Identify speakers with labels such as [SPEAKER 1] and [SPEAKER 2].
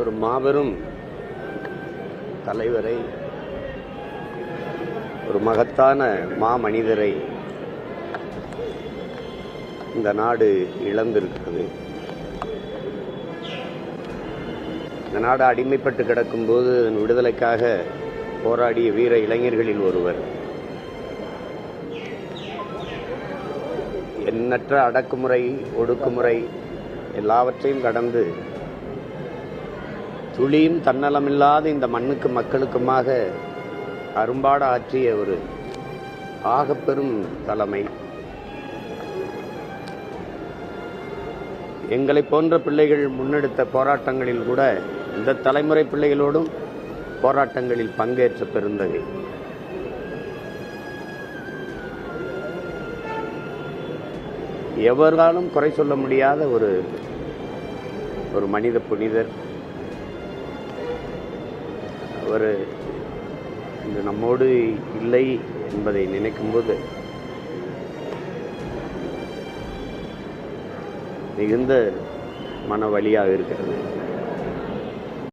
[SPEAKER 1] ஒரு மாபெரும் தலைவரை, ஒரு மகத்தான மாமனிதரை இந்த நாடு இழந்திருக்கிறது. இந்த நாடு அடிமைப்பட்டு கிடக்கும்போது அதன் விடுதலைக்காக போராடிய வீர இளைஞர்களில் ஒருவர். எண்ணற்ற அடக்குமுறை, ஒடுக்குமுறை எல்லாவற்றையும் கடந்து துளியும் தன்னலமில்லாத இந்த மண்ணுக்கு மக்களுக்குமாக அரும்பாட ஆற்றிய ஒரு ஆகப்பெரும் தலைமை. எங்களை போன்ற பிள்ளைகள் முன்னெடுத்த போராட்டங்களில் கூட இந்த தலைமுறை பிள்ளைகளோடும் போராட்டங்களில் பங்கேற்ற பெருந்தகை. எவராலும் குறை சொல்ல முடியாத ஒரு மனித புனிதர். அவர் இன்று நம்மோடு இல்லை என்பதை நினைக்கும்போது மிகுந்த மன வலியாக இருக்கிறது.